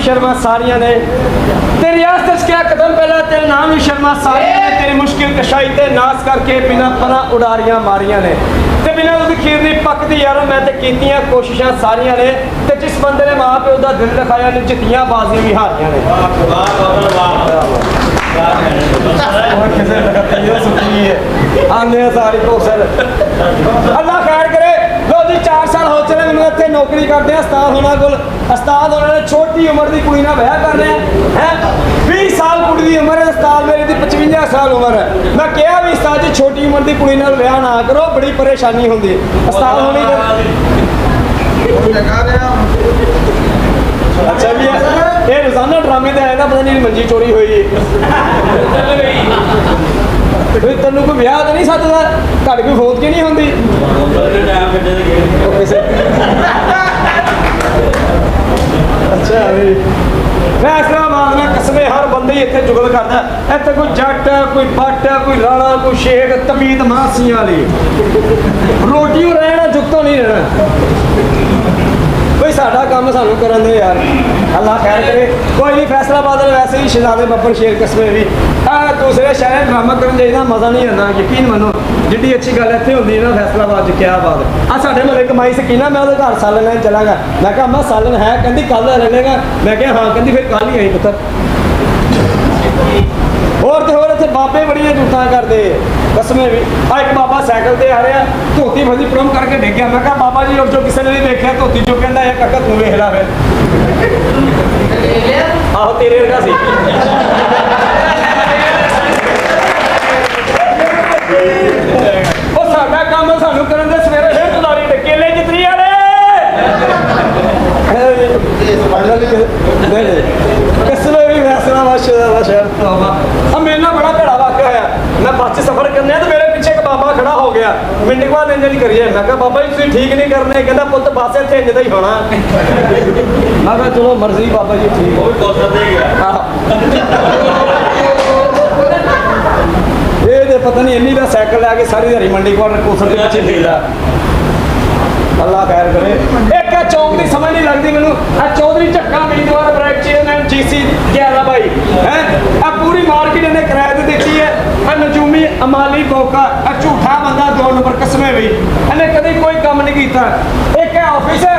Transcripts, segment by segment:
शर्मा सारिया ने तेरी आस्ते क्या कदम पहला तेरे नाम ही शर्मा सारिया ने तेरी मुश्किल कशाई ते नाश करके बिना पना उड़ारियां मारिया ने ते बिना उस खीर नहीं पकती यारों मैं ते कीतियां कोशिशां सारिया ने ते जिस बंदे ने मां प्यो दा दिल दिखाया ने जितियां बाजियां भी हारियां ने सारी को सर अल्लाह खैर करे लो जी 4 साल हो चले मैं इतने नौकरी करते हैं उस्ताद होना को उस्ताद होने ने छोटी उम्र की कुड़ी ना ब्याह कर रहे हैं 20 साल कुड़ी की उम्र है उस्ताद मेरी दी 55 साल उम्र है मैं क्या भी उस्ताद जी छोटी उम्र की कुड़ी नाल ब्याह ना करो बड़ी परेशानी होंगी उस्ताद होने अच्छा भी ये रोजाना ड्रामे तो है ना पता नहीं मंजी चोरी हुई तेन कोई ब्याह तो नहीं सकता घर कोई फौज की नहीं होंगी अच्छा फैसलाबाद में कसमे हर बंदे इतने जुगल करता इतने कोई जट है कोई पट है कोई राणा कोई शेख तमीत मासियां वाली रोटियों रहना जुगतों नहीं रहना कोई साडा काम सानू करन दे यार अल्लाह खैर करे कोई नहीं फैसलाबाद वैसे ही शहजादे बब्बर शेर कस्मे भी दूसरे शहर ड्रामा करन जाइदा मज़ा नहीं आता यकीन मनो जिड्डी अच्छी गल इत्थे होंदी ना फैसलाबाद क्या बात आ साडे महल्ले कमाई सकीना मैं उहदे घर सालन लैन चला गया मैं कहा अम्मा सालन है कहंदी कल रलेगा मैं कहा हाँ कहंदी फिर कल ही आई पुत्तर होर इत्थे बाबे बड़ियां जूठा करते कसमें भी एक बाबा साइकिल से आ रहा धोती फसी प्रम करके डिग गया मैं कहा बाबा जी और जो किसी ने नहीं देखा धोती जो कहता है काका तू वेख ला फिर आहो तेरे वर्गा सी ਉਹ ਸਾਡਾ ਕੰਮ ਸਾਨੂੰ ਕਰਨ ਦੇ ਸਵੇਰੇ ਫਿਰ ਤੁਦਾਰੀ ਤੇ ਕੇਲੇ ਜਿਤਰੀ ਵਾਲੇ कसमें भी फैसला अब मेरे ना बड़ा भड़ा वाक्य होया मैं बस सफर करने तो मेरे पीछे एक बाबा खड़ा हो गया मिनट बाद इंज नहीं करिए मैं कहा बाबा जी तुम ठीक नहीं करने कहता पुत बस इतने इंज ही होना मैं कहा चलो मर्जी बाबा जी ठीक ये पता नहीं इन्नी का साइकिल लैके सारी दिहाड़ी मंडी क्वार्टर कोसर के पीछे फिरदा अल्लाह खैर करे एक चौक की समझ नहीं लगती मैं चौधरी झक्का उम्मीदवार ब्राइट चेयरमैन GC ग्यारह भाई है पूरी मार्केट इन्हें किराए पर देखी है नजूमी अमाली मौका झूठा बंदा 2 नंबर कसमे भी इन्हें कभी कोई काम नहीं किया एक ऑफिस है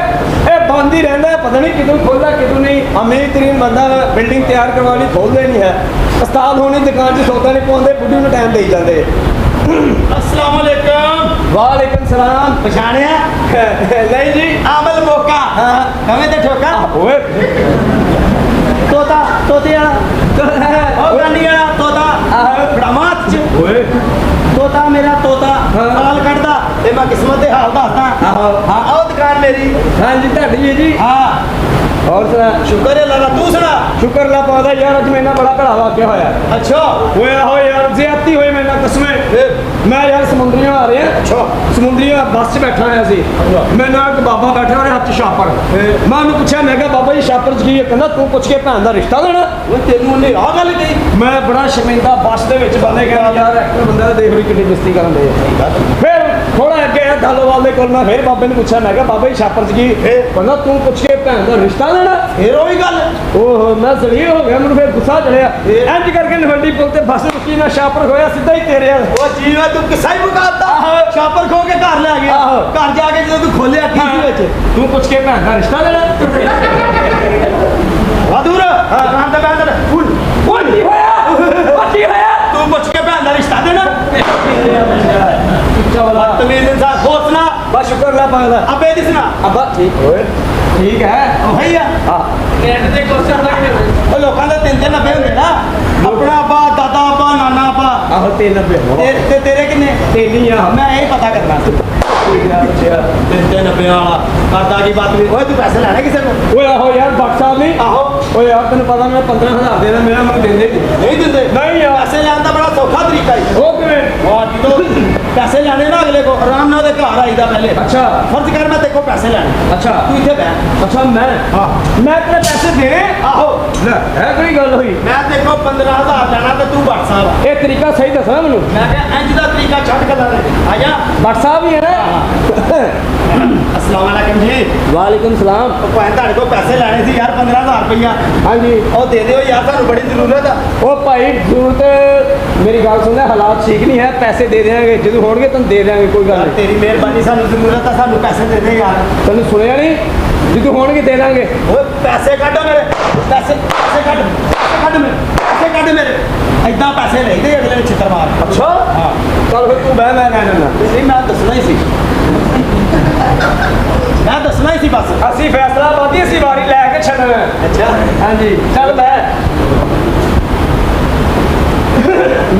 ये बंद ही रहता है पता नहीं कितों खोलता कितों नहीं अमीर तरीन बंदा बिल्डिंग तैयार करवानी खोलते नहीं है उस्ताद होनी दुकान से सौदा नहीं पाते बुढ़ी में टाइम दे जाते अस्सलाम वालेकुम वालेकुम सलाम पछाणिया नहीं जी आमल मौका हाँ हमें तो ठोका ओए तोता तोते वाला गांडी वाला तोता ब्रह्मात च ओए तोता मेरा तोता हाल कटदा ते मैं किस्मत दे हाल दसदा हां आओ दुकान मेरी हाँ जी ढाडी जी हां और सुना शुक्र है अल्लाह तू सुना शुक्र ला पादा यार अज मेरा बड़ा भड़ा वाक्य होया अच्छा होया हो यार ज्यादती हुई मेरा कसमें मैं यार समुद्रियों आ रहे हैं अच्छा समुद्रियों बस च बैठा होया सी मैंने एक बाबा बैठा और हाथ शापर मैं उन्हें पूछा मैं कहा बाबा जी शापर च की कहना तू पुछ के भैन का रिश्ता देना तेनू उन्हें आ गल कही मैं बड़ा शर्मिंदा बस के बंदे कहना यार एक्टर बंदा देख रही कितनी बेइज्जती करन दे फिर थोड़ा अगे दलोवाल के कोल मैं फिर बाबे ने पूछा मैं कहा बाबा जी शापर च की कहना तू पुछ के भैन का रिश्ता देना फिर वही गल ओहो मैं जलील हो गया मुझे फिर गुस्सा चढ़िया इंज करके नवंडी पुल ते बस रुकी ना शापर होया सीधा ही तेरे वो जीवा तू किसा ही मुकाता शापर खो के घर ले गया घर जाके जो तू खोलिया टीवी विच तू पुछ के भैन का रिश्ता देना वादूर दुकान ते बैठ फुल फुल की होया तू पुछ के भैन का रिश्ता देना तमीज इंसान खोसना बस शुक्र ला पादा अबे दिसना अब्बा ठीक होए ठीक है भैया हां रेट दे क्वेश्चन लगे ओ लोकां दे 390 हुंदे ना अपना अब्बा दादा अब्बा नाना अब्बा आहो 390 ते तेरे किन्ने तेनी आ मैं यही पता करना अच्छा 390 वाला दादा की बात भी ओए तू पैसे लेना किसे को ओए आहो यार भट्ट साहब नहीं आहो ओए यार तेन पता मैं 15000 देना मेरा मैं देंदे नहीं दिंदे नहीं यार पैसे लेने का बड़ा सौखा तरीका है ओ किवें और जो पैसे लेने ना अगले को आराम नाल घर आईदा पहले अच्छा फर्ज कर मैं तेरे को पैसे लेने अच्छा तू इथे बैठ अच्छा मैं हां मैं तेरे पैसे दे आहो ले है कोई गल हुई मैं तेरे को 15000 लेना तो तू ਭੱਟ ਸਾਹਿਬ ਇਹ ਤਰੀਕਾ ਸਹੀ ਦੱਸਣਾ ਮੈਨੂੰ। ਮੈਂ ਕਿਹਾ ਇੰਜ ਦਾ ਤਰੀਕਾ ਛੱਡ ਗੱਲਾਂ ਦੇ ਆ ਜਾ ਭੱਟ ਸਾਹਿਬ ਹੀ ਹੈ ਨਾ? ਅਸਲਾਮ ਵਾਲੇਕਮ ਜੀ ਵਾਲੇਕੁਮ ਸਲਾਮ। ਉਹ ਭਾਈ ਤੁਹਾਡੇ ਕੋਲ ਪੈਸੇ ਲੈਣੇ ਸੀ ਯਾਰ 15,000 ਰੁਪਈਆ ਹਾਂਜੀ ਉਹ ਦੇ ਦਿਓ ਯਾਰ ਸਾਨੂੰ ਬੜੀ ਜ਼ਰੂਰਤ ਆ ਉਹ ਭਾਈ ਜ਼ਰੂਰਤ ਮੇਰੀ ਗੱਲ ਸੁਣ ਲੈ, ਹਾਲਾਤ ਠੀਕ ਨਹੀਂ ਹੈ, ਪੈਸੇ ਦੇ ਦੇਵਾਂਗੇ ਜਦੋਂ ਹੋਣਗੇ ਤੁਹਾਨੂੰ ਦੇ ਦੇਵਾਂਗੇ, ਕੋਈ ਗੱਲ ਯਾਰ ਨਹੀਂ। ਤੇਰੀ ਮਿਹਰਬਾਨੀ ਸਾਨੂੰ ਜ਼ਰੂਰਤ ਆ ਸਾਨੂੰ ਪੈਸੇ ਦੇ ਦੇ ਯਾਰ ਤੈਨੂੰ ਸੁਣਿਆ ਨਹੀਂ, ਜਦੋਂ ਹੋਣਗੇ ਦੇ ਦਾਂਗੇ। ਓਏ ਪੈਸੇ ਕੱਢੋ ਮੇਰੇ ਪੈਸੇ ਕੱਢ ਮੇਰੇ ਐਦਾਂ ਪੈਸੇ ਲੈਦੇ ਅਗਲੇ ਨੂੰ ਛਿੱਤਰ ਮਾਰ ਅੱਛਾ ਹਾਂ ਚੱਲ ਫਿਰ ਤੂੰ ਬਹਿ, ਮੈਂ ਲੈ ਲੈਣਾ। ਨਹੀਂ ਮੈਂ ਦੱਸਣਾ ਹੀ ਸੀ ਮੈਂ ਦੱਸਣਾ ਹੀ ਸੀ ਬਸ ਅਸੀਂ ਫੈਸਲਾ ਬਾਦੀ ਅਸੀਂ ਵਾਰੀ ਲੈ ਕੇ ਛੱਡਣਾ। ਅੱਛਾ ਹਾਂਜੀ ਚੱਲ ਬਹਿ।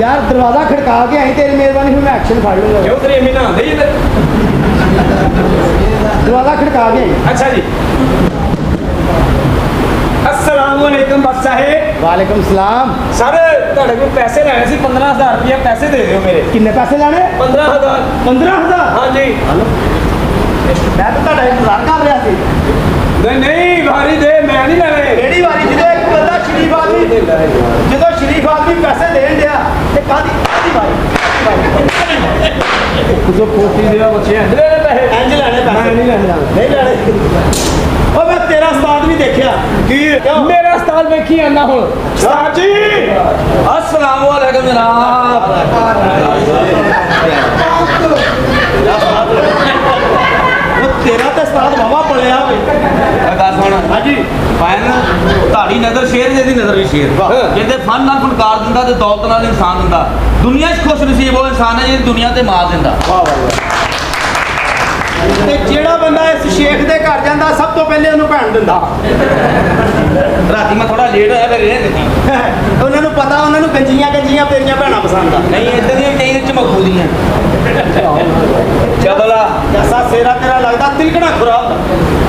ਯਾਰ ਦਰਵਾਜ਼ਾ ਖੜਕਾ ਕੇ ਆਈ ਤੇਰੀ ਮਿਹਰਬਾਨੀ ਫਿਰ ਮੈਂ ਐਕਸ਼ਨ ਫੜ ਲੂੰਗਾ ਕਿਉਂ ਤੇਰੀ ਅਮੀ ਨਹਾਉਂਦੇ ਹੀ ਤੇ? ਦਰਵਾਜ਼ਾ ਖੜਕਾ ਕੇ ਆਈ ਅੱਛਾ ਜੀ। अस्सलाम वालेकुम बस साहेब। ਵਾਲੇਕੁਮ ਸਲਾਮ सर ਤੁਹਾਡੇ ਕੋਲ ਪੈਸੇ ਲੈਣੇ ਸੀ 15,000 ਰੁਪਏ, ਪੈਸੇ ਦੇ ਦਿਓ ਮੇਰੇ। ਕਿੰਨੇ ਪੈਸੇ ਲੈਣੇ 15,000। 15,000 ਹਾਂਜੀ। ਮੈਂ ਤਾਂ ਤੁਹਾਡਾ ਇੰਤਜ਼ਾਰ ਕਰ ਰਿਹਾ ਸੀ ਨਹੀਂ ਨਹੀਂ ਵਾਰੀ ਦੇ, ਮੈਂ ਨਹੀਂ ਲੈਣੇ। ਕਿਹੜੀ ਵਾਰੀ ਜਦੋਂ ਇੱਕ ਬੰਦਾ ਸ਼ਰੀਫ ਆਦਮੀ ਜਦੋਂ ਸ਼ਰੀਫ ਆਦਮੀ ਪੈਸੇ ਦੇਣ ਡਿਆ ਤੇ ਕਾਦੀ ਵਾਰੀ ਕੁਝ ਪੋਤੀ ਦੇ ਬੱਚੇ ਇੰਜ ਲੈਣੇ ਪੈਸੇ? ਇੰਜ ਲੈਣੇ ਪੈਸੇ ਮੈਂ ਨਹੀਂ ਲੈਣੇ। ਨਹੀਂ ਲੈਣੇ ਉਹ ਮੈਂ ਤੇਰਾ ਉਸਤਾਦ ਵੀ ਦੇਖਿਆ ਕੀ ਮੇਰਾ ਉਸਤਾਦ ਵੇਖੀ ਆਂਦਾ ਹੁਣ। ਉਸਤਾਦ ਜੀ अस्सलाम वालेकुम जनाब। ਉਹ ਤੇਰਾ ਤੇ ਉਸਤਾਦ ਵਾਵਾ ਪੜਿਆ ਹੋਵੇ ਗੱਲ ਸੁਣ ਹਾਂਜੀ ਫਨ ਤੁਹਾਡੀ ਨਜ਼ਰ ਸ਼ੇਰ ਜਿਹਦੀ ਨਜ਼ਰ ਵੀ ਸ਼ੇਰ ਵਾਹ। ਕਹਿੰਦੇ ਫਨ ਨਾਲ ਫਨਕਾਰ ਦਿੰਦਾ ਤੇ ਦੌਲਤ ਨਾਲ ਇਨਸਾਨ ਦਿੰਦਾ। ਦੁਨੀਆ 'ਚ ਖੁਸ਼ ਨਸੀਬ ਉਹ ਇਨਸਾਨ ਹੈ ਜਿਹੜੀ ਦੁਨੀਆ ਤੇ ਮਾਰ ਦਿੰਦਾ। ਵਾਹ ਵਾਹ ਤੇ ਜਿਹੜਾ ਬੰਦਾ ਇਸ ਸ਼ੇਖ ਦੇ ਘਰ ਜਾਂਦਾ ਸਭ ਤੋਂ ਪਹਿਲੇ ਉਹਨੂੰ ਭੈਣ ਦਿੰਦਾ ਰਾਤੀ ਮੈਂ ਥੋੜਾ ਲੇਟ ਹੋਇਆ ਫਿਰ ਇਹ ਦੇਖੀ ਉਹਨਾਂ ਨੂੰ ਪਤਾ ਉਹਨਾਂ ਨੂੰ ਗੰਜੀਆਂ ਤੇਰੀਆਂ ਭੈਣਾਂ ਪਸੰਦ ਆ ਨਹੀਂ ਇਦਾਂ ਦੀਆਂ ਚਾਹੀਦੀਆਂ ਚਮਕੂਦੀਆਂ ਚਬਲਾ ਜੈਸਾ ਸੇਰਾ ਤੇਰਾ ਲੱਗਦਾ ਤਿਲਕਣਾ ਖੁਰਾ ਹੁੰਦਾ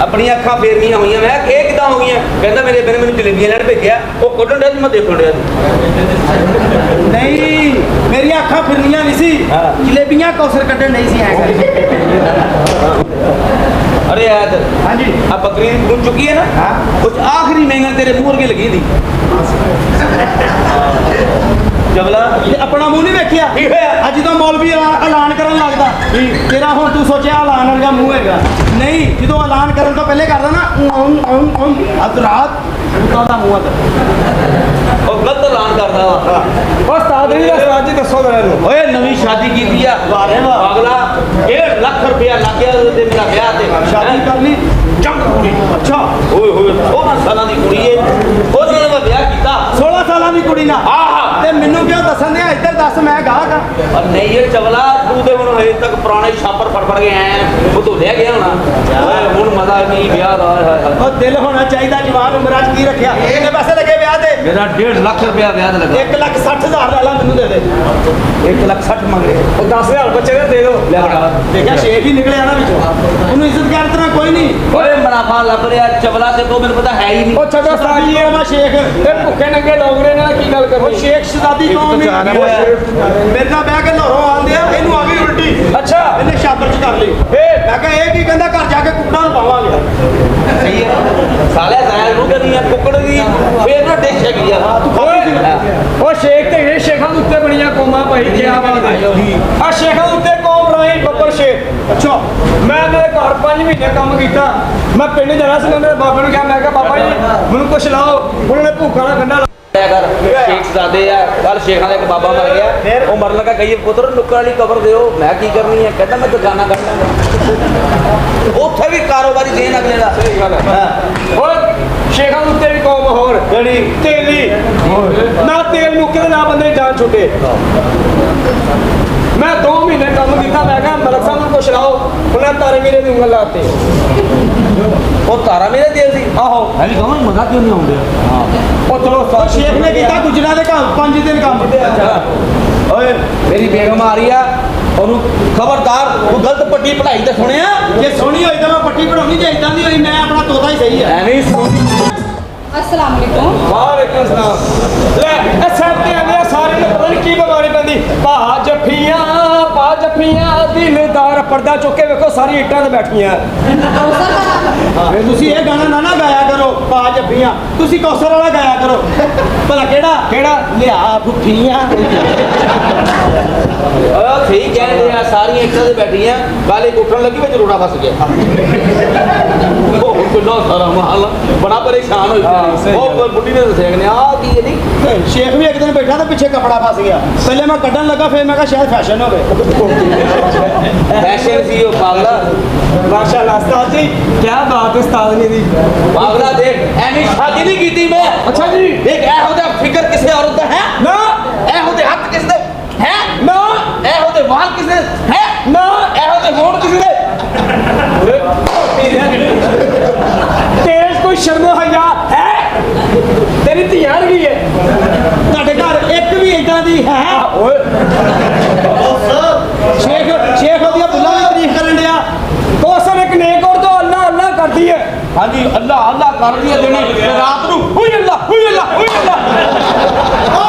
ਆਪਣੀਆਂ ਅੱਖਾਂ ਫੇਰਨੀਆਂ ਹੋਈਆਂ। ਮੈਂ ਕਿਹਾ ਇਹ ਕਿਦਾਂ ਹੋ ਗਈਆਂ? ਕਹਿੰਦਾ ਮੇਰੇ ਬੇਨੇ ਮੈਨੂੰ ਜਲੇਬੀਆਂ ਲੈਣ ਭੇਜਿਆ, ਉਹ ਕੱਢਣ ਡਿਆ ਤੇ ਮੈਂ ਦੇਖਣ ਡਿਆ। ਨਹੀਂ ਮੇਰੀਆਂ ਅੱਖਾਂ ਫਿਰਨੀਆਂ ਨਹੀਂ ਸੀ ਜਲੇਬੀਆਂ ਕੌਸਰ ਕੱਢਣ ਨਹੀਂ ਸੀ ਐ अरे याद ਹਾਂਜੀ अब बकरी भून चुकी है ना हाँ। कुछ आखिरी महंगा तेरे मुंह वर्गी लगी थी जबला ਤੇ ਆਪਣਾ ਮੂੰਹ ਨਹੀਂ ਵੇਖਿਆ ਕੀ ਹੋਇਆ? ਅੱਜ ਜਦੋਂ ਮੌਲਵੀ ਐਲਾਨ ਕਰਨ ਲੱਗਦਾ ਤੇਰਾ ਹੁਣ ਤੂੰ ਸੋਚਿਆ ਐਲਾਨ ਵਰਗਾ ਮੂੰਹ ਹੈਗਾ ਨਹੀਂ ਜਦੋਂ ਐਲਾਨ ਕਰਨ ਤੋਂ ਪਹਿਲੇ ਕਰਦਾ ਨਾ ਅਦਰਾਤ ਉਤਾਂ ਦਾ ਮੂੰਹ ਹੈ और गलत ऐलान करता वा। ਉਸਤਾਦ ਜੀ ਉਸਤਾਦ ਜੀ ਦੱਸੋ ਮੈਨੂੰ। ओए नवी शादी की थी वाह रे वाह। अगला 1.5 लाख रुपया लग गया ते मेरा ब्याह ते ਸ਼ਾਦੀ ਕਰ ਲਈ चंग कुड़ी अच्छा ओए होए 16 साल दी कुड़ी है ਉਹਦੇ ਨਾਲ ਮੈਂ ਵਿਆਹ ਕੀਤਾ 16 ਸਾਲਾਂ ਦੀ ਕੁੜੀ ਨਾਲ ਆਹ ਤੇ ਮੈਨੂੰ ਕਿਉਂ ਦੱਸਣ ਦੇ ਇੱਧਰ ਦੱਸ ਮੈਂ ਗਾਹਕ ਆ ਔਰ ਨਹੀਂ ਇਹ ਚਵਲਾ ਤੂੰ ਤੇ ਮੈਨੂੰ ਹਜੇ ਤੱਕ ਪੁਰਾਣੇ ਛਾਪਰ ਫੜ ਕੇ ਆਇਆ ਉਹ ਤੋਂ ਲੈ ਗਿਆ ਹੋਣਾ ਓਏ ਹੁਣ ਮਜ਼ਾ ਨਹੀਂ ਵਿਆਹ ਦਾ ਹਾਏ ਹਾਏ। ਉਹ ਦਿਲ ਹੋਣਾ ਚਾਹੀਦਾ ਜਵਾਨ ਉਮਰਾਂ 'ਚ ਕੀ ਰੱਖਿਆ ਕਿੰਨੇ ਪੈਸੇ ਲੱਗੇ ਵਿਆਹ ਦੇ ਮੇਰਾ 1.5 ਲੱਖ ਰੁਪਇਆ ਵਿਆਹ ਦਾ ਲੱਗਾ 1,60,000 ਲੈ ਲਾ ਮੈਨੂੰ ਦੇ ਦੇ 1,60,000 ਮੰਗ ਰਹੇ ਉਹ 10,000 ਬੱਚੇ ਦੇ ਦੇ ਦਿਓ। ਲੈ ਬੜਾ ਦੇਖਿਆ ਸ਼ੇਖ ਹੀ ਨਿਕਲਿਆ ਨਾ ਵਿੱਚੋਂ ਉਹਨੂੰ ਇੱਜ਼ਤ ਕਰ ਤੇਰਾ ਕੋਈ ਨਹੀਂ ਓਏ ਮੁਨਾਫਾ ਲੱਭ ਰਿਹਾ ਚਵਲਾ ਤੇ ਕੋ ਮੈਨੂੰ ਪਤਾ ਹੈ ਹੀ ਨਹੀਂ ਉਹ ਛੱਡੋ ਉਸਤਾਦ ਜੀ, ਉਹ ਮੈਂ ਸ਼ੇਖ ਤੇ ਭੁੱਖੇ ਨੰਗੇ ਡੋਗਰੇ ਨਾਲ ਕੀ ਗੱਲ ਉਹ ਕਰਨੀ? ਸ਼ੇਖ ਸ਼ਦਾਦੀ ਕੌਮ ਹੀ ਮੇਰੇ ਨਾਲ ਬਹਿ ਕੇ ਲਾਹੌਰੋਂ ਆਉਂਦੇ ਆ ਇਹਨੂੰ ਆ ਗਈ ਉਲਟੀ ਅੱਛਾ ਇਹਨੇ ਸ਼ਾਬਰ ਚ ਕਰ ਲਈ ਫੇਰ ਮੈਂ ਕਿਹਾ ਇਹ ਕੀ ਕਹਿੰਦਾ ਘਰ ਜਾ ਕੇ ਕੁੱਕੜਾਂ ਨੂੰ ਪਾਵਾਂਗੇ ਸਹੀ ਹੈ ਸਾਲਿਆ ਜ਼ਾਇਰ ਨੂੰ ਕਰਨੀ ਹੈ ਕੁੱਕੜ ਦੀ ਫੇਰ ਨਾ ਡਿਸ਼ ਹੈਗੀ ਆ ਉਹ ਸ਼ੇਖ ਤੇ ਇਹ ਸ਼ੇਖਾਂ ਦੇ ਉੱਤੇ ਬਣੀਆਂ ਕੌਮਾਂ ਭਾਈ ਕੀ ਬਾਤ ਹੈ। ਆ ਸ਼ੇਖਾਂ ਦੇ ਉੱਤੇ ਕੌਮ ਬਣਾਈ ਬੱਬਰ ਸ਼ੇਖ। ਅੱਛਾ ਮੈਂ ਇਹਨਾਂ ਦੇ ਘਰ 5 ਮਹੀਨੇ ਕੰਮ ਕੀਤਾ। ਮੈਂ ਪਿੰਡ ਜਾਣਾ ਸੀ, ਮੇਰੇ ਬਾਬੇ ਨੂੰ ਕਿਹਾ, ਮੈਂ ਕਿਹਾ ਬਾਬਾ ਜੀ ਮੈਨੂੰ ਕੁਛ ਲਾਓ। ਉਹਨਾਂ ਨੇ ਭੁੱਖਾ ਦਾ ਗੰਡਾ ਕਰ ਸ਼ੇਖ ਜ਼ਾਦੇ ਆ ਕੱਲ ਸ਼ੇਖਾਂ ਦਾ ਇੱਕ ਬਾਬਾ ਮਰ ਗਿਆ ਉਹ ਮਰਨ ਲੱਗਾ ਕਹੀਏ ਪੁੱਤਰ ਨੁੱਕਰ ਵਾਲੀ ਕਬਰ ਦਿਓ। ਮੈਂ ਕੀ ਕਰਨੀ ਹੈ? ਕਹਿੰਦਾ ਮੈਂ ਦੁਕਾਨਾਂ ਕੱਢ ਲਾਂਗਾ। ਉੱਥੇ ਵੀ ਕਾਰੋਬਾਰੀ ਦੇਣ ਅਗਲੇ ਦਾ ਸਹੀ ਗੱਲ ਹੈ। ਓਏ ਸ਼ੇਖਾਂ ਦੇ ਉੱਤੇ ਵੀ ਕੌਮ ਹੋਰ ਜਿਹੜੀ ਤੇਲੀ ਨਾ ਤੇਲ ਮੁੱਕੇ ਤੇ ਨਾ ਬੰਦੇ ਦੀ ਜਾਨ ਛੁੱਟੇ। ਮੈਂ 2 ਮਹੀਨੇ ਕੰਮ ਕੀਤਾ। ਮੈਂ ਕਿਹਾ ਮਲਕ ਸਾਹਿਬ ਨੂੰ ਕੁਛ ਲਾਓ। ਉਹਨਾਂ ਤਾਰੇ ਮੇਰੇ ਦੀ ਉਂਗਲ ਲਾਤੇ। ਉਹ ਤਾਰਾ ਮੇਰੇ ਦੇਲ ਸੀ ਆਹੋ ਮੈਂ ਵੀ ਕਹਾਂ ਮਜ਼ਾ ਕਿਉਂ ਨਹੀਂ ਆਉਂਦੇ ਉਹ ਚਲੋ ਉਹ ਸ਼ੇਖ ਨੇ ਕੀਤਾ ਗੁਜਰਾਂ ਦੇ ਘਰ 5 ਦਿਨ ਕੰਮ ਓਏ ਮੇਰੀ ਬੇਗਮ ਆ ਰਹੀ ਆ ਉਹਨੂੰ ਖਬਰਦਾਰ ਉਹ ਗਲਤ ਪੱਟੀ ਪੜਾਈ ਤੇ ਸੁਣਿਆ ਜੇ ਸੋਹਣੀ ਹੋਈ ਤਾਂ ਮੈਂ ਪੱਟੀ ਪੜਾਉਣੀ ਜੇ ਇਦਾਂ ਦੀ ਹੋਈ ਮੈਂ ਆਪਣਾ ਤੋਤਾ ਹੀ ਸਹੀ ਹੈ ਐਵੇਂ ਹੀ अस्सलाम वालेकुम। ਵਾਲੇਕੁਮ ਸਲਾਮ। ਲੈ ਇਹ ਸਭ ਤੇ ਆਂਦੇ ਆ ਸਾਰੇ ਨੂੰ ਪਤਾ ਨਹੀਂ ਕੀ ਬਿਮਾਰੀ ਪੈਂਦੀ। ਪਾ ਜੱਫੀਆਂ ਦਿਲਦਾਰ ਪਰਦਾ ਚੁੱਕ ਕੇ ਵੇਖੋ ਸਾਰੀ ਇੱਟਾਂ ਤੇ ਬੈਠੀਆਂ। कौसर ਫਿਰ ਤੁਸੀਂ ਇਹ ਗਾਣਾ ਨਾ ਗਾਇਆ ਕਰੋ ਪਾ ਜੱਫੀਆਂ, ਤੁਸੀਂ ਕੌਸਰ ਵਾਲਾ ਗਾਇਆ ਕਰੋ। ਭਲਾ ਕਿਹੜਾ ਲਿਆ ਬੁੱਠੀਆਂ। ਸਹੀ ਕਹਿੰਦੇ ਆ, ਸਾਰੀਆਂ ਇੱਟਾਂ ਤੇ ਬੈਠੀਆਂ, ਗੱਲ ਇੱਕ ਉੱਠਣ ਲੱਗੀ ਵਿੱਚ ਰੋੜਾ ਫਸ ਗਿਆ। ਉਹ ਕਿੰਨਾ ਸਾਰਾ ਮਾਲ ਬੜਾ ਪਰੇਸ਼ਾਨ ਹੋਈ ਸਹੀ ਉਹ ਬੁੱਢੀ ਨੇ ਦੱਸਿਆ ਕਿ ਆ ਕੀ ਹੈ ਨਹੀਂ। ਸ਼ੇਖ ਵੀ ਇੱਕ ਦਿਨ ਬੈਠਾ ਤਾਂ ਪਿੱਛੇ ਕੱਪੜਾ ਫਸ ਗਿਆ। ਪਹਿਲੇ ਮੈਂ ਕੱਢਣ ਲੱਗਾ, ਫਿਰ ਮੈਂ ਕਿਹਾ ਸ਼ਾਇਦ ਫੈਸ਼ਨ ਹੋਵੇ। ਫੈਸ਼ਨ ਸੀ ਉਹ ਪਾਗਲਾ। ਮਾਸ਼ਾਅੱਲਾ ਉਸਤਾਦ ਜੀ, ਕੀ ਬਾਤ ਹੈ ਉਸਤਾਦ ਨੇ ਦੀ। ਪਾਗਲਾ ਦੇਖ, ਐਵੇਂ ਸ਼ਾਦੀ ਨਹੀਂ ਕੀਤੀ ਮੈਂ। ਅੱਛਾ ਜੀ। ਦੇਖ ਇਹੋ ਜਿਹਾ ਫਿਕਰ ਕਿਸੇ ਔਰਤ ਦਾ ਹੈ ਨਾ ਇਹੋ ਜਿਹੇ ਹੱਥ ਕਿਸ ਦੇ ਹੈ ਨਾ ਇਹੋ ਜਿਹੇ ਵਾਲ ਕਿਸ ਦੇ ਹੈ ਨਾ ਇਹੋ ਜਿਹੇ ਹੋਂਠ ਕਿਸ ਦੇ। ਤੇਰੇ 'ਚ ਕੋਈ ਸ਼ਰਮੋ ਹਯਾ ਹੈ? ਤੇਰੀ ਧੀਆਂ ਕੀ ਹੈ? ਤੁਹਾਡੇ ਘਰ ਇੱਕ ਵੀ ਏਦਾਂ ਦੀ ਹੈ? ਓਏ ਸ਼ੇਖ ਉਹਦੀਆਂ ਬੁੱਲਾਂ ਦੀ ਤਾਰੀਫ ਕਰਨ ਡਿਆ। ਕੋਸਮ ਇੱਕ ਨੇਕ ਔਰ ਤੋਂ ਅੱਲਾ ਅੱਲਾ ਕਰਦੀ ਹੈ। ਹਾਂਜੀ ਅੱਲਾ ਅੱਲਾ ਕਰਦੀ ਹੈ ਦਿਨੇ ਤੇ ਰਾਤ ਨੂੰ ਹੁਈ ਅੱਲਾ ਹੁਈ ਅੱਲਾ ਹੁਈ ਅੱਲਾ।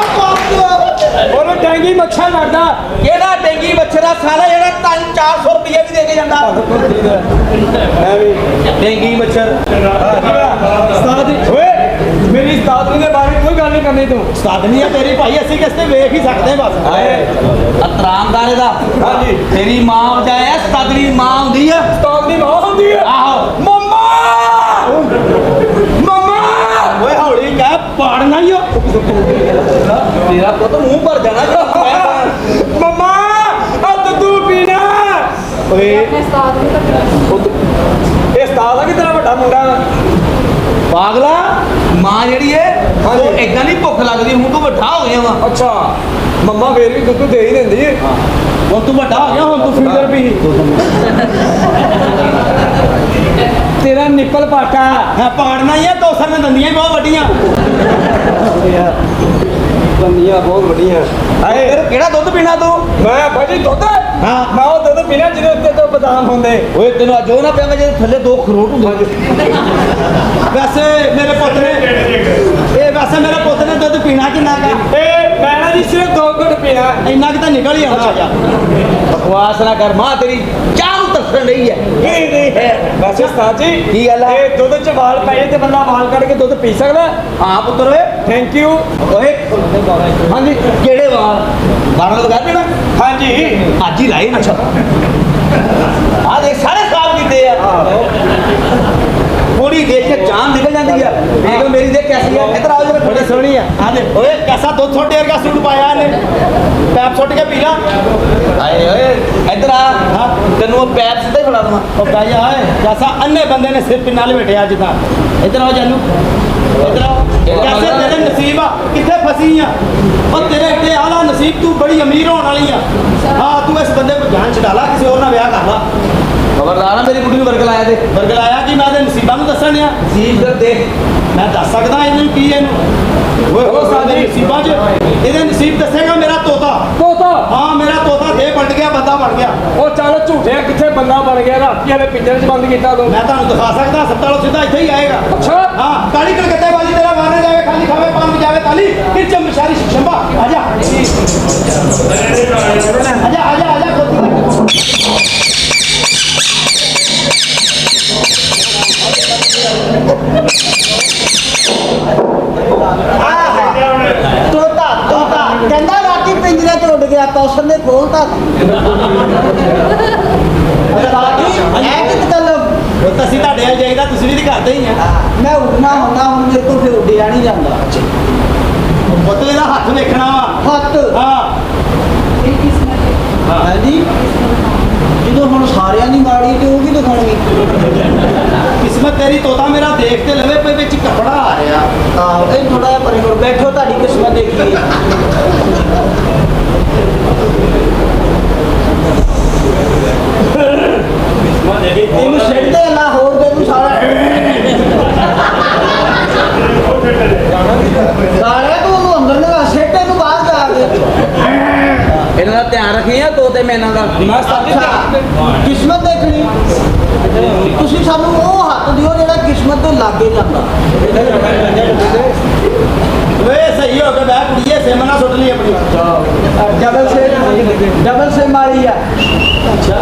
ਉਹਨੂੰ ਡੈਂਗੀ ਮੱਛਰ ਲੜਦਾ। ਕਿਹੜਾ ਡੇਂਗੀ ਮੱਛਰਾ ਸਾਲਾ ਜਿਹੜਾ 400 ਰੁਪਏ ਵੀ ਦੇ ਕੇ ਜਾਂਦਾ। ਡੇਂਗੀ ਮੱਛਰ ਉਸਤਾਦ ਜੀ, ਓਏ ਮੇਰੀ ਉਸਤਾਦਨੀ ਦੇ ਬਾਰੇ ਕੋਈ ਗੱਲ ਨਹੀਂ ਕਰਨੀ ਤੂੰ। ਸਾਧਨੀ ਹੈ ਤੇਰੀ ਭਾਈ, ਅਸੀਂ ਕਿਸ ਤੇ ਵੇਖ ਹੀ ਸਕਦੇ ਬਸ। ਅਤਰਾਮਦਾਰੇ ਦਾ ਹਾਂਜੀ। ਤੇਰੀ ਮਾਂ ਵਜਾਇਆ ਸਤਗਰੀ ਮਾਂ ਹੁੰਦੀ ਆ। ਉਸਤਾਦਨੀ ਮਾਂ ਹੁੰਦੀ ਹੈ। ਆਹੋ ਮੰਮਾ ਮੰਮਾ ਓਏ ਹੌਲੀ ਕਹਿ, ਪਾੜਨਾ ਹੀ ਉਹ। ਤੇਰਾ ਪੁੱਤ ਮੂੰਹ ਭਰ ਜਾਣਾ। ਮੰਮਾ ਆ ਦੁੱਧ ਪੀਣਾ। ਓਏ ਆਪਣੇ ਉਸਤਾਦ ਨੂੰ ਤੱਕ ਇਹ ਉਸਤਾਦ ਆ ਕਿ ਤੇਰਾ ਵੱਡਾ ਮੁੰਡਾ ਵਾ? ਪਾਗਲਾ ਮਾਂ ਜਿਹੜੀ ਏ ਹਾਂਜੀ। ਉਹ ਏਦਾਂ ਨਹੀਂ ਭੁੱਖ ਲੱਗਦੀ, ਹੁਣ ਤੂੰ ਵੱਡਾ ਹੋ ਗਿਆ ਵਾ। ਅੱਛਾ ਮੰਮਾ ਫੇਰ ਵੀ ਦੁੱਧ ਦੇ ਹੀ ਦਿੰਦੀ ਹੈ। ਹੁਣ ਤੂੰ ਵੱਡਾ ਹੋ ਗਿਆ, ਹੁਣ ਤੂੰ ਫਿੰਗਰ ਵੀ ਤੇਰਾ ਨਿੱਪਲ ਪਾਟਾ ਹੈ। ਪਾੜਨਾ ਹੀ ਹੈ, ਕੌਸਰ ਨੇ ਦੰਦੀਆਂ ਹੀ ਬਹੁਤ ਵੱਡੀਆਂ। ਦੰਦੀਆਂ ਬਹੁਤ ਵੱਡੀਆਂ। ਹਾਏ ਫਿਰ ਕਿਹੜਾ ਦੁੱਧ ਪੀਣਾ ਤੂੰ? ਮੈਂ ਭਾਜੀ ਦੁੱਧ ਹਾਂ। ਮੈਂ ਉਹ ਦੁੱਧ ਪੀਣਾ ਜਿਹਦੇ ਉੱਤੇ ਤੋਂ ਬਦਾਮ ਹੁੰਦੇ। ਓਏ ਤੈਨੂੰ ਅੱਜ ਉਹ ਨਾ ਪਿਆ ਜਿਹਦੇ ਥੱਲੇ 2 ਖਰੋਟ ਹੁੰਦੇ। ਵੈਸੇ ਮੇਰੇ ਪੁੱਤ ਮੇਰੇ ਪੁੱਤ ਨੇ ਦੁੱਧ ਪੀਣਾ ਕਿੰਨਾ ਕਾ? ਇਹ ਮੈਂ ਨਾ ਜੀ ਸਿਰਫ 2 ਘੁੱਟ ਪੀਣਾ। ਇੰਨਾ ਕਿ ਤਾਂ ਨਿਕਲ ਹੀ ਆਉਣਾ ਜਾ। ਬਕਵਾਸ ਨਾ ਕਰ, ਮਾਂ ਤੇਰੀ ਚਾਹ ਨੂੰ ਤਰਸਣ ਰਹੀ ਹੈ। ਇਹ ਨਹੀਂ ਹੈ ਵੈਸੇ ਉਸਤਾਦ ਜੀ। ਕੀ ਗੱਲ ਆ? ਇਹ ਦੁੱਧ ਚ ਵਾਲ ਪੈ ਜਾਏ ਤੇ ਬੰਦਾ ਵਾਲ ਕੱਢ ਕੇ ਦੁੱਧ ਪੀ ਸਕਦਾ? ਹਾਂ ਪੁੱਤਰ ਓਏ। Thank you. ਓਏ ਹਾਂਜੀ ਕਿਹੜੇ ਵਾਲ? ਬਾਰਾਂ ਲਗਾ ਦੇਣਾ ਹਾਂਜੀ ਅੱਜ ਹੀ ਲਾਏ ਨਾ। ਆ ਦੇਖ ਸਾਰੇ ਸਾਫ ਕੀਤੇ ਆ। ਪੂਰੀ ਦੇਖ ਕੇ ਜਾਨ ਨਿਕਲ ਜਾਂਦੀ ਆ। ਦੇਖ ਮੇਰੀ ਦੇਖ ਕੈਸੀ ਆ। ਇੱਧਰ ਆਓ ਜਰਾ। ਬੜੀ ਸੋਹਣੀ ਆ। ਆ ਦੇ ਓਏ ਕੈਸਾ ਦੁੱਧ ਛੋਟੇ ਵਰਗਾ ਸੂਟ ਪਾਇਆ ਇਹਨੇ। ਪੈਪ ਸੁੱਟ ਕੇ ਪੀ ਲਾ। ਆਏ ਓਏ ਇੱਧਰ ਆ। ਹਾਂ। ਤੈਨੂੰ ਉਹ ਪੈਪ ਸਿੱਧਾ ਹੀ ਫੜਾ ਦਵਾਂ। ਉਹ ਭਾਈ ਓਏ ਕੈਸਾ ਅੰਨੇ ਬੰਦੇ ਨੇ ਸਿਰ ਪਿੰਨਾਂ ਲਪੇਟਿਆ ਜਿੱਦਾਂ। ਇੱਧਰ ਆਓ ਜਾਨੂ, ਇੱਧਰ ਆਓ। ਕੈਸੇ ਤੇਰੇ ਨਸੀਬ ਆ, ਕਿੱਥੇ ਫਸੀ ਆ? ਉਹ ਤੇਰੇ ਏਡੇ ਆਲਾ ਨਸੀਬ, ਤੂੰ ਬੜੀ ਅਮੀਰ ਹੋਣ ਵਾਲੀ ਆ। ਹਾਂ ਤੂੰ ਇਸ ਬੰਦੇ ਨੂੰ ਜਾਨ ਛਡਾ ਲਾ, ਕਿਸੇ ਹੋਰ ਨਾਲ ਵਿਆਹ ਕਰ ਲਾ। ਖਬਰਦਾਰ ਆ ਮੇਰੀ ਕੁੜੀ ਨੂੰ ਵਰਗ ਲਾਇਆ ਤੇ। ਬਰਗਲਾਇਆ ਕਿ ਮੈਂ ਇਹਦੇ ਨਸੀਬਾਂ ਨੂੰ ਦੱਸਣ ਡਿਆ। ਜੀਬ ਦਰ ਦੇਖ। ਮੈਂ ਦੱਸ ਸਕਦਾ ਇਹਨੂੰ ਕੀ ਇਹਨੂੰ। ਓਏ ਉਹ ਸਾਡੇ ਨਸੀਬਾਂ 'ਚ ਇਹਦੇ ਨਸੀਬ ਦੱਸੇਗਾ ਮੇਰਾ ਤੋਤਾ। ਤੋਤਾ ਹਾਂ ਮੇਰਾ ਤੋਤਾ ਦੇ ਬਣ ਗਿਆ, ਬੰਦਾ ਬਣ ਗਿਆ। ਉਹ ਚੱਲ ਝੂਠਿਆ ਕਿੱਥੇ ਬੰਦਾ ਬਣ ਗਿਆ? ਰਾਤੀ ਹਲੇ ਪਿੰਜਰੇ 'ਚ ਬੰਦ ਕੀਤਾ ਤੂੰ। ਮੈਂ ਤੁਹਾਨੂੰ ਦਿਖਾ ਸਕਦਾ, ਹਸਪਤਾਲੋਂ ਸਿੱਧਾ ਇੱਥੇ ਹੀ ਆਏਗਾ। ਅੱਛਾ ਹਾਂ ਕਾਲੀ ਕਲਕੱਤੇ ਵਾਲੀ ਤੇਰਾ ਮਾਰਨੇ ਜਾਵੇ, ਖਾਲੀ ਖਾਵੇ ਪਾਨ ਵਜਾਵੇ ਤਾਲੀ, ਕਿਰਚਮ ਮਿਸ਼ਾਰੀ ਸ਼ੰਭਾ। ਆਜਾ ਆਜਾ ਆਜਾ ਆਜਾ ਤੋਤਾ ਕਹਿੰਦਾ ਰਾਤੀ ਪਿੰਜਰੇ ਚ ਉੱਡ ਗਿਆ, ਕੌਸਰ ਨੇ ਖੋਲਤਾ। ਐ ਕਿ ਗੱਲ ਉਹ ਤਾਂ ਅਸੀਂ ਤੁਹਾਡੇ ਆ ਜਾਈਦਾ, ਤੁਸੀਂ ਵੀ ਤਾਂ ਕਰਦੇ ਹੀ ਆ। ਮੈਂ ਉੱਡਣਾ ਹੁੰਦਾ, ਹੁਣ ਮੇਰੇ ਕੋਲ ਫਿਰ ਉੱਡਿਆ ਨਹੀਂ ਜਾਂਦਾ। ਉਹ ਤੋਂ ਇਹਦਾ ਹੱਥ ਵੇਖਣਾ ਵਾ। ਹੱਥ ਹਾਂ ਇਹ ਕਿਸਮਤ ਹੈ। ਹਾਂਜੀ ਜਦੋਂ ਹੁਣ ਸਾਰਿਆਂ ਦੀ ਮਾੜੀ ਤੇ ਉਹ ਵੀ ਦਿਖਾਉਣੀ। ਕਿਸਮਤ ਤੇਰੀ ਤੋਤਾ ਮੇਰਾ ਦੇਖ ਤੇ ਲਵੇ ਪਈ ਵਿੱਚ ਕੱਪੜਾ ਆ ਰਿਹਾ। ਆਹ ਇਹ ਥੋੜਾ ਜਿਹਾ ਪਰੇ ਕਰੋ, ਬੈਠੋ ਤੁਹਾਡੀ ਕਿਸਮਤ ਦੇਖੀਏ। ਇਹਨੂੰ ਛੱਡਦੇ ਨਾ ਹੋਰ ਦੇ ਤੂੰ ਸਾਰਾ ਸਾਰਿਆਂ ਤੋਂ ਉਹਨੂੰ ਅੰਦਰ ਲਗਾ, ਛੱਡੇ ਨੂੰ ਬਾਹਰ ਜਾ ਕੇ। ਇਹਨਾਂ ਦਾ ਧਿਆਨ ਰੱਖੀਆਂ ਤੋਤੇ ਮੈਨਾਂ ਦਾ ਮੈਂ ਸਾਡੀ ਕਿਸਮਤ ਦੇਖਣੀ ਤੁਸੀਂ ਸਾਨੂੰ ਉਹ ਹੱਥ ਦਿਓ ਜਿਹੜਾ ਕਿਸਮਤ ਦੇ ਲਾਗੇ ਜਾਂਦਾ ਵੇ ਸਹੀ ਹੋ ਗਿਆ ਬੈ ਕੁੜੀਏ ਸਿਮ ਨਾ ਸੁੱਟ ਲਈ ਆਪਣੀ ਡਬਲ ਸੇ ਮਾਰੀ ਆ ਅੱਛਾ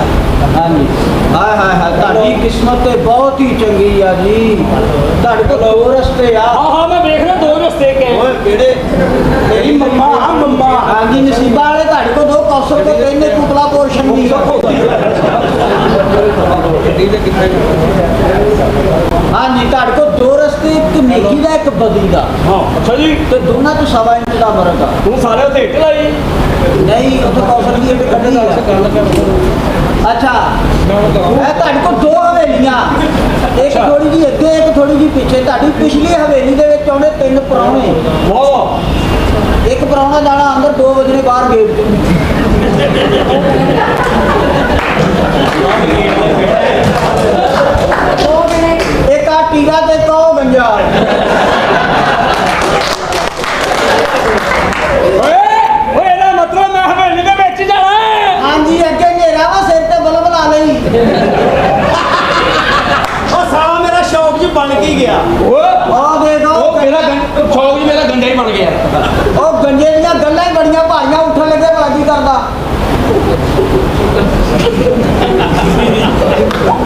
ਹਾਂਜੀ ਹਾਏ ਹਾਏ ਹਾਏ ਤੁਹਾਡੀ ਕਿਸਮਤ ਤੇ ਬਹੁਤ ਹੀ ਚੰਗੀ ਆ ਜੀ ਤੁਹਾਡੇ ਕੋਲ ਦੋ ਰਸਤੇ ਆ ਹਾਂ ਮੈਂ ਵੇਖ ਰਿਹਾ ਦੋ ਰਸਤੇ ਕੇ ਓਏ ਕਿਹੜੇ ਮੇਰੀ ਮੰਮਾ ਆ ਮੰਮਾ ਹਾਂਜੀ ਨਸੀਬਾ ਵਾਲੇ ਤੁਹਾਡੇ ਕੋਲ ਦੋ ਕੌਸਰ ਤੇ ਕਹਿੰਦੇ ਕੁਪਲਾ ਪੋਰਸ਼ਨ ਦੀ ਹਾਂਜੀ ਤੁਹਾਡੇ ਕੋਲ ਦੋ ਰਸਤੇ ਇੱਕ ਨੇਕੀ ਦਾ ਇੱਕ ਬਦੀ ਦਾ ਹਾਂ ਅੱਛਾ ਜੀ ਤੇ ਦੋਨਾਂ ਚ 1.5 ਇੰਚ ਦਾ ਫਰਕ ਆ ਤੂੰ ਸਾਰੇ ਉੱਤੇ ਇੱਟ ਲਾਈ ਨਹੀਂ ਉੱਥੇ ਕੌਸਰ ਦੀ ਇੱਕ ਕੱਢੀ ਆ ਅੱਛਾ ਇਹ ਤੁਹਾਡੇ ਕੋਲ ਦੋ ਹਵੇਲੀਆਂ ਇੱਕ ਥੋੜੀ ਜਿਹੀ ਅੱਗੇ ਇੱਕ ਥੋੜੀ ਜਿਹੀ ਪਿੱਛੇ ਤੁਹਾਡੀ ਪਿਛਲੀ ਹਵੇਲੀ ਦੇ ਵਿੱਚ ਆਉਂਦੇ 3 ਪ੍ਰਾਹੁਣੇ ਵਾਹ ਇੱਕ ਪ੍ਰਾਹੁਣਾ ਜਾਣਾ ਅੰਦਰ 2 ਵਜੇ ਬਾਹਰ ਗੇਟ ਚ ਇੱਕ ਆ ਟੀਰਾ ਤੇ ਕਹੋ ਗੰਜਾ ਓਏ ਓਏ ਇਹਦਾ ਮਤਲਬ ਮੈਂ ਹਵੇਲੀ ਦੇ ਵਿੱਚ ਜਾਣਾ ਹੈ ਹਾਂਜੀ ਅੱਗੇ ਹਨੇਰਾ ਵਾ ਸਿਰ ਤੇ ਬਲਬ ਲਾ ਲਈ ਉਹ ਸਾਲਾ ਮੇਰਾ ਸ਼ੌਕ ਜੀ ਬਣ ਕੀ ਗਿਆ ਓਏ ਉਹ ਦੇਖੋ ਉਹ ਮੇਰਾ ਛੋਗ ਹੀ ਮੇਰਾ ਗੰਡਾ ਹੀ ਬਣ ਗਿਆ ਉਹ ਗੰਜੇ ਦੀਆਂ ਗੱਲਾਂ ਹੀ ਬੜੀਆਂ ਭਾਰੀਆਂ ਉੱਠਣ ਲੱਗੇ ਭਲਾ ਕੀ ਕਰਦਾ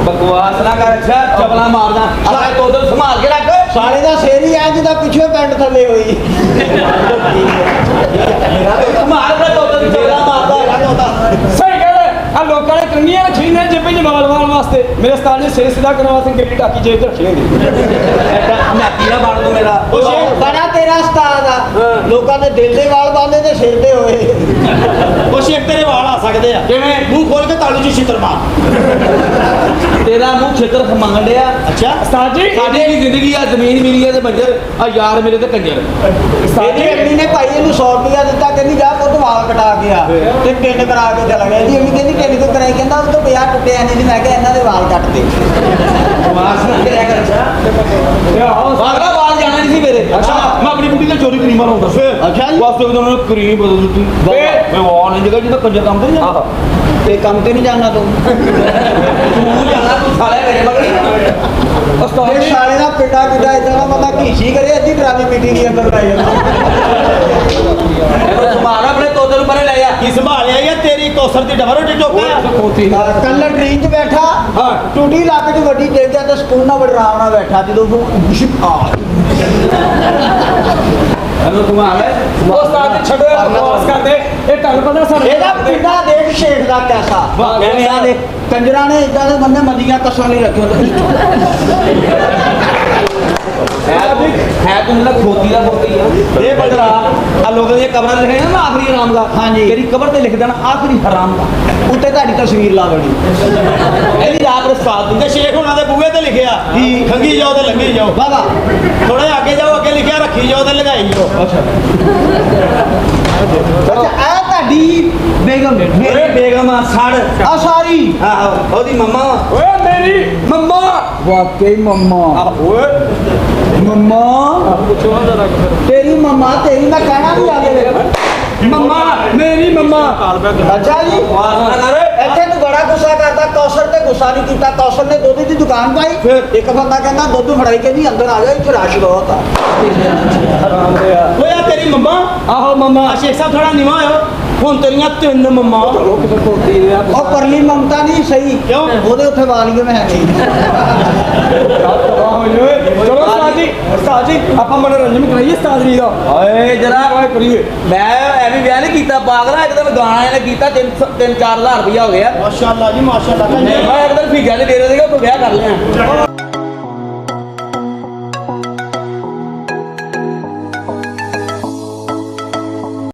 ਬਕਵਾਸ ਨਾ ਕਰ ਅੱਛਾ ਚਪਲਾ ਮਾਰਦਾ ਆਪਣੇ ਤੋਤੇ ਸੰਭਾਲ ਕੇ ਰੱਖ ਸਾਲੇ ਦਾ ਸਿਰ ਹੀ ਐ ਜਿਹਦਾ ਪਿੱਛੇ ਪੈਂਟ ਥੱਲੇ ਹੋਈ ਸੰਭਾਲ ਆਪਣੇ ਤੋਤੇ ਦੀ ਚਪਲਾ ਮਾਰਦਾ ਹੈਗਾ ਤੋਤਾ ਸਹੀ ਗੱਲ ਹੈ ਆ ਲੋਕਾਂ ਨੇ ਕੰਗੀਆਂ ਰੱਖੀਆਂ ਨੇ ਜੇਬੇ ਜਮਾਲ ਵਾਲ ਵਾਸਤੇ ਮੇਰੇ ਉਸਤਾਦ ਨੇ ਸਿਰ ਸਿੱਧਾ ਕਰਵਾ ਸਿੰਘ ਗੇੜੀ ਟਾਕੀ ਜੇਬ 'ਚ ਰੱਖੀ ਹੁੰਦੀ ਮੈਂ ਕੀੜਾ ਬਣ ਦੂੰ ਮੇਰਾ ਬੜਾ ਤੇਰਾ ਉਸਤਾਦ ਆ ਲੋਕਾਂ ਦੇ ਦਿਲ ਦੇ ਵਾਲ ਬਾਂਦੇ ਤੇ ਸਿਰ ਤੇ ਹੋਏ ਉਹ ਸ਼ੇਖ ਤੇਰੇ ਵਾਲ ਆ ਸਕਦੇ ਆ ਕਿਵੇਂ ਮੂੰਹ ਖੋਲ ਕੇ ਤਾਲੂ ਚ ਛਿੱਤਰ ਮਾਰ ਤੇਰਾ ਮੂੰਹ ਛਿੱਤਰ ਖਮੰਗਣ ਡਿਆ ਅੱਛਾ ਉਸਤਾਦ ਜੀ ਸਾਡੀ ਵੀ ਜ਼ਿੰਦਗੀ ਆ ਜ਼ਮੀਨ ਮਿਲੀ ਆ ਤੇ ਬੰਜਰ ਆ ਯਾਰ ਮੇਰੇ ਤੇ ਕੰਜਰ ਇਹਦੀ ਅੰਮੀ ਨੇ ਭਾਈ ਇਹਨੂੰ 100 ਰੁਪਇਆ ਦਿੱਤਾ ਕਹਿੰਦੀ ਜਾ ਪੁੱਤ ਵਾਲ ਕਟਾ ਕੇ ਆ ਤੇ ਪਿੰਡ ਕਰਾ ਕੇ ਚਲਾ ਗਿਆ ਇਹਦੀ ਅੰਮੀ ਕਹਿੰਦੀ ਪਿੰਡ ਤੋਂ ਕਰਾਈ ਕਹਿੰਦਾ ਉਹ ਤੋਂ 50 ਟੁੱਟਿਆ ਨਹੀਂ ਮੈਂ ਕਿਹਾ ਇਹਨਾਂ ਦੇ ਵਾਲ ਕੱਟ ਦੇ ਮਾਸ ਨਾ ਕਰਿਆ ਕਰ ਅੱਛਾ ਬਾਗੜਾ ਬਾਲ ਜਾਣਾ ਨਹੀਂ ਸੀ ਮੇਰੇ ਅੱਛਾ। ਮੈਂ ਆਪਣੀ ਬੁੱਢੀ ਨਾਲ ਚੋਰੀ ਕਰੀਮ ਲਾਉਂਦਾ ਫੇਰ ਅੱਛਾ ਜੀ। ਵਾਸਤੇ ਉਹਨਾਂ ਨੇ ਕਰੀਮ ਬਦਲ ਦਿੱਤੀ ਫੇਰ? ਮੈਂ ਵਾਲ ਨਹੀਂ ਜਗਾ ਜਿਹਦਾ ਕੰਜਰ ਕੰਮ ਤੇ ਨਹੀਂ ਜਾਂਦਾ ਤੇ ਕੰਮ ਤੇ ਨਹੀਂ ਜਾਣਾ ਤੂੰ ਤੂੰ ਜਾਣਾ ਤੂੰ ਸਾਲੇ ਮੇਰੇ ਮਗਰ ਉਸਤਾਦ ਇਹ ਸਾਲੇ ਦਾ ਪਿੰਡਾ ਕਿੱਡਾ ਇਦਾਂ ਦਾ ਬੰਦਾ ਘੀਸੀ ਕਰੇ ਅੱਧੀ ਟਰਾਲੀ ਮਿੱਟੀ ਦੀ ਅੰਦਰ ਲਾਈ ਜਾਂਦਾ ਇਹਨੂੰ ਸੰਭਾਲ ਆਪਣੇ ਤੋਤੇ ਨੂੰ ਪਰੇ ਲੈ ਜਾ ਕੀ ਸੰਭਾਲਿਆ ਇਹ ਤੇਰੀ ਕੌਸਰ ਦੀ ਡਬਰ ਰੋਟੀ ਟੋਕਾ ਕੱਲ ਟ੍ਰੇਨ 'ਚ ਬੈਠਾ ਹਾਂ। ਟੂਟੀ ਲੱਕ 'ਚ ਵੱਡੀ ਦੇ ਗਿਆ ਤੇ ਸਕੂਨ ਨਾਲ ਬੜਾ ਆਰਾਮ ਨਾਲ ਬੈਠਾ ਜਦੋਂ ਇਹਨੂੰ ਸੰਭਾਲ ਉਸਤਾਦ ਜੀ ਛੱਡੋ ਇਹ ਬਕਵਾਸ ਕਰਦੇ ਇਹ ਤੁਹਾਨੂੰ ਪਤਾ ਸਾਨੂੰ ਇਹਦਾ ਪਿੰਡਾ ਦੇਖ ਸ਼ੇਖ ਦਾ ਕੈਸਾ ਕਹਿੰਦੇ ਆ ਦੇ ਕੰਜਰਾਂ ਨੇ ਇਦਾਂ ਦੇ ਬੰਦੇ ਮੰਦੀਆਂ ਕਸਰ ਨਹੀਂ ਰੱਖੇ ਹੁੰਦੇ ਹੈ ਤੂੰ ਨਾ ਖੋਤੀ ਦਾ ਖੋਤੀ ਆ ਇਹ ਬਦਲਾ ਆ ਲੋਕਾਂ ਦੀਆਂ ਕਬਰਾਂ ਤੇ ਲਿਖਿਆ ਨਾ ਆਖਰੀ ਹਰਾਮ ਦਾ ਹਾਂਜੀ। ਤੇਰੀ ਕਬਰ ਤੇ ਲਿਖ ਦੇਣਾ ਆਖਰੀ ਹਰਾਮ ਦਾ ਉੱਤੇ ਤੁਹਾਡੀ ਤਸਵੀਰ ਲਾ ਦੇਣੀ ਇਹਦੀ ਰਾਤ ਰਸਾਤ ਦੀ ਤੇ ਸ਼ੇਖ ਹੁਣਾਂ ਦੇ ਬੂਹੇ ਤੇ ਲਿਖਿਆ ਕੀ? ਖੰਗੀ ਜਾਓ ਤੇ ਲੰਗੀ ਜਾਓ ਬਾਬਾ ਥੋੜਾ ਜਿਹਾ ਅੱਗੇ ਜਾਓ ਅੱਗੇ ਲਿਖਿਆ ਰੱਖੀ ਜਾਓ ਤੇ ਲਗਾਈ ਜਾਓ ਅੱਛਾ ਇਹ ਤੁਹਾਡੀ ਬੇਗਮ ਮੇਰੇ ਬੇਗਮ ਆ ਸੜ ਆ ਸਾਰੀ ਆਹੋ ਉਹਦੀ ਮੰਮਾ ਓਏ ਮੇਰੀ ਮੰਮਾ ਵਾਕਈ ਮੰਮਾ ਓਏ ਮੰਮਾ ਤੇਰੀ ਮੰਮਾ ਤੇਰੀ ਮੈਂ ਕਹਿਣਾ ਵੀ ਆਵੇ ਮੰਮਾ ਮੇਰੀ ਮੰਮਾ ਅੱਛਾ ਜੀ ਆਵਾਜ਼ ਨਾ ਕਰ ਇੱਥੇ ਤੂੰ ਬੜਾ ਗੁੱਸਾ ਕਰਦਾ ਕੌਸਰ ਤੇ ਗੁੱਸਾ ਨਹੀਂ ਕੀਤਾ ਕੌਸਰ ਨੇ ਦੁੱਧ ਦੀ ਦੁਕਾਨ ਪਾਈ ਫਿਰ? ਇੱਕ ਬੰਦਾ ਕਹਿੰਦਾ ਦੁੱਧ ਫੜਾਈ ਕੇ ਨਹੀਂ ਅੰਦਰ ਆ ਜਾ ਇੱਥੇ ਰਸ਼ ਬਹੁਤ ਆ ਓਏ ਆ ਤੇਰੀ ਮੰਮਾ ਆਹੋ ਮੰਮਾ ਆ ਸ਼ੇਖ ਸਾਹਿਬ ਥੋੜਾ ਨਿਵਾ ਆਇਓ ਹੁਣ ਤੇਰੀਆਂ 3 ਮੰਮਾ ਉਹ ਪਰਲੀ ਮਮਤਾ ਨਹੀਂ ਸਹੀ ਕਿਉਂ? ਉਹਦੇ ਉੱਥੇ ਵਾਲੀਏ ਮੈਂ ਹੈ ਨਹੀਂ ਚਲੋ ਉਸਤਾਦ ਜੀ ਆਪਾਂ ਮਨੋਰੰਜਨ ਕਰਾਈਏ ਉਸਤਾਦ ਜੀ ਦਾ ਓਏ ਜਰਾ ਓਏ ਕਰੀਏ ਮੈਂ ਐਵੇਂ ਵਿਆਹ ਨਹੀਂ ਕੀਤਾ ਪਾਗਲਾ ਇੱਕ ਦਿਨ ਗਾਣਾ ਇਹਨੇ ਕੀਤਾ 3-4 ਹਜ਼ਾਰ ਰੁਪਇਆ ਹੋ ਗਿਆ ਮਾਸ਼ਾਅੱਲਾ ਜੀ ਮਾਸ਼ਾਅੱਲਾ ਮੈਂ ਇੱਕ ਦਿਨ ਫੀਗਾ ਦੇ ਦੇ ਦੇਗਾ ਕੋਈ ਵਿਆਹ ਕਰ ਲਿਆ